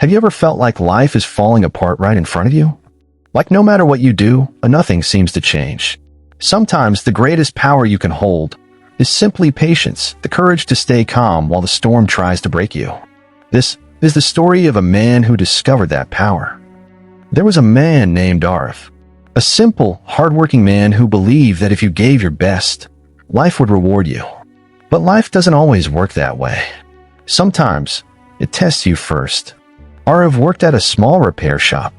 Have you ever felt like life is falling apart right in front of you? Like no matter what you do, nothing seems to change. Sometimes the greatest power you can hold is simply patience, the courage to stay calm while the storm tries to break you. This is the story of a man who discovered that power. There was a man named Arif, a simple, hardworking man who believed that if you gave your best, life would reward you. But life doesn't always work that way. Sometimes it tests you first. Arif worked at a small repair shop.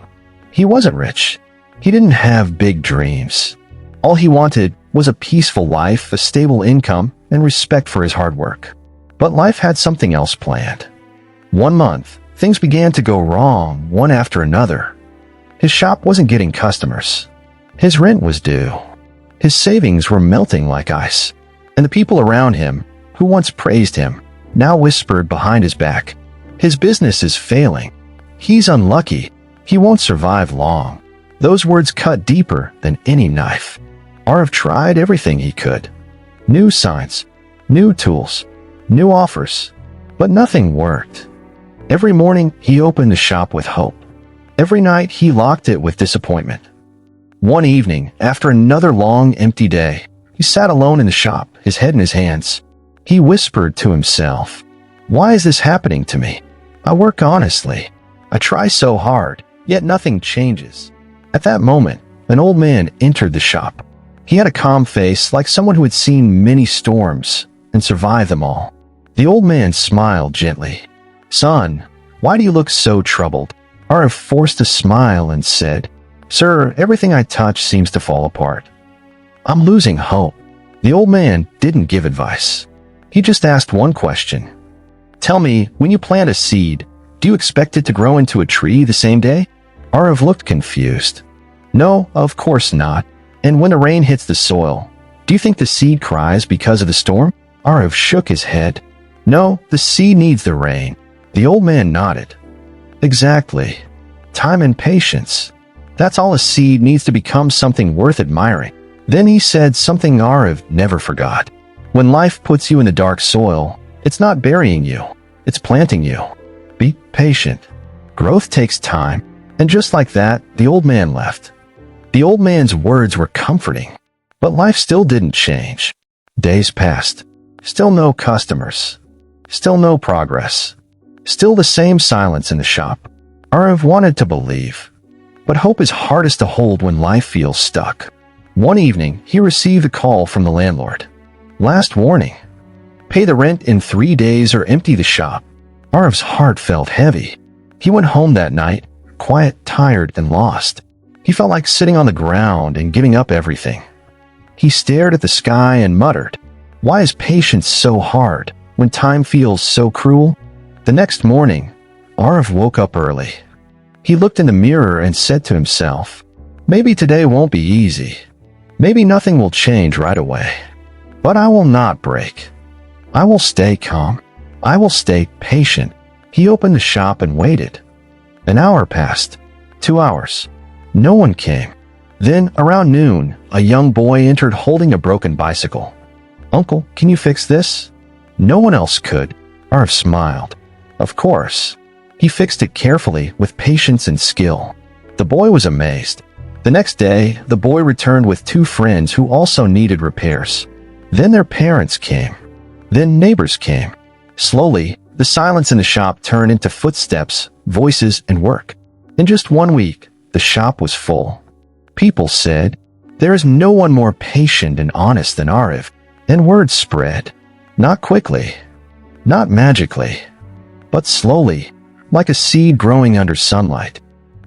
He wasn't rich. He didn't have big dreams. All he wanted was a peaceful life, a stable income, and respect for his hard work. But life had something else planned. One month, things began to go wrong, one after another. His shop wasn't getting customers. His rent was due. His savings were melting like ice. And the people around him, who once praised him, now whispered behind his back, "His business is failing. He's unlucky. He won't survive long." Those words cut deeper than any knife. Arif tried everything he could. New signs, new tools, new offers, but nothing worked. Every morning, he opened the shop with hope. Every night, he locked it with disappointment. One evening, after another long, empty day, he sat alone in the shop, his head in his hands. He whispered to himself, "Why is this happening to me? I work honestly. I try so hard, yet nothing changes." At that moment, an old man entered the shop. He had a calm face, like someone who had seen many storms and survived them all. The old man smiled gently. "Son, why do you look so troubled?" Arif forced a smile and said, "Sir, everything I touch seems to fall apart. I'm losing hope." The old man didn't give advice. He just asked one question. "Tell me, when you plant a seed, do you expect it to grow into a tree the same day?" Arif looked confused. "No, of course not. And when the rain hits the soil, do you think the seed cries because of the storm?" Arif shook his head. "No, the seed needs the rain." The old man nodded. "Exactly. Time and patience. That's all a seed needs to become something worth admiring." Then he said something Arif never forgot. "When life puts you in the dark soil, it's not burying you, it's planting you. Be patient. Growth takes time." And just like that, the old man left. The old man's words were comforting, but life still didn't change. Days passed. Still no customers. Still no progress. Still the same silence in the shop. Arif wanted to believe, but hope is hardest to hold when life feels stuck. One evening, he received a call from the landlord. "Last warning. Pay the rent in 3 days or empty the shop." Arif's heart felt heavy. He went home that night, quiet, tired, and lost. He felt like sitting on the ground and giving up everything. He stared at the sky and muttered, "Why is patience so hard when time feels so cruel?" The next morning, Arif woke up early. He looked in the mirror and said to himself, "Maybe today won't be easy. Maybe nothing will change right away. But I will not break. I will stay calm. I will stay patient." He opened the shop and waited. An hour passed. 2 hours. No one came. Then, around noon, a young boy entered holding a broken bicycle. "Uncle, can you fix this?" No one else could. Arif smiled. Of course. He fixed it carefully with patience and skill. The boy was amazed. The next day, the boy returned with 2 friends who also needed repairs. Then their parents came. Then neighbors came. Slowly, the silence in the shop turned into footsteps, voices, and work. In just 1 week, the shop was full. People said, "There is no one more patient and honest than Arif." And word spread. Not quickly, not magically, but slowly, like a seed growing under sunlight.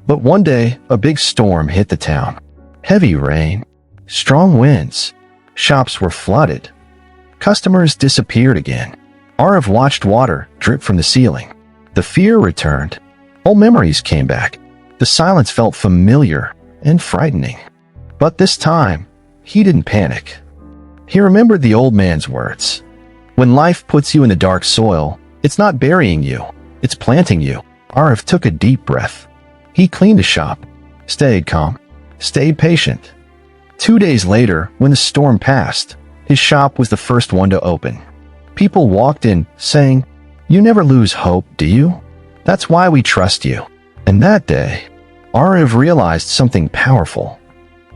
But one day, a big storm hit the town. Heavy rain, strong winds. Shops were flooded. Customers disappeared again. Arif watched water drip from the ceiling. The fear returned. Old memories came back. The silence felt familiar and frightening. But this time, he didn't panic. He remembered the old man's words. "When life puts you in the dark soil, it's not burying you, it's planting you." Arif took a deep breath. He cleaned the shop, stayed calm, stayed patient. 2 days later, when the storm passed, his shop was the first one to open. People walked in, saying, "You never lose hope, do you?" That's why we trust you. And that day, Arav realized something powerful.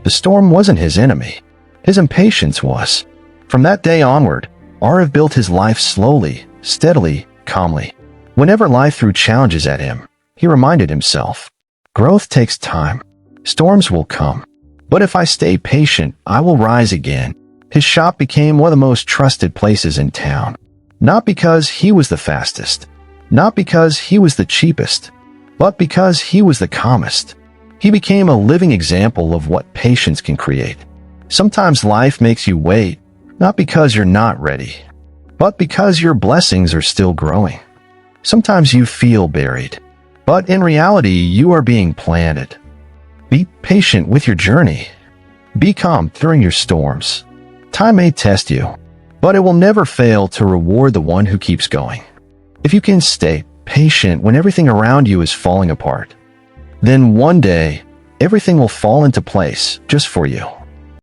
The storm wasn't his enemy. His impatience was. From that day onward, Arav built his life slowly, steadily, calmly. Whenever life threw challenges at him, he reminded himself, growth takes time. Storms will come. But if I stay patient, I will rise again. His shop became one of the most trusted places in town. Not because he was the fastest, not because he was the cheapest, but because he was the calmest. He became a living example of what patience can create. Sometimes life makes you wait, not because you're not ready, but because your blessings are still growing. Sometimes you feel buried, but in reality, you are being planted. Be patient with your journey. Be calm during your storms. Time may test you, but it will never fail to reward the one who keeps going. If you can stay patient when everything around you is falling apart, then one day, everything will fall into place just for you.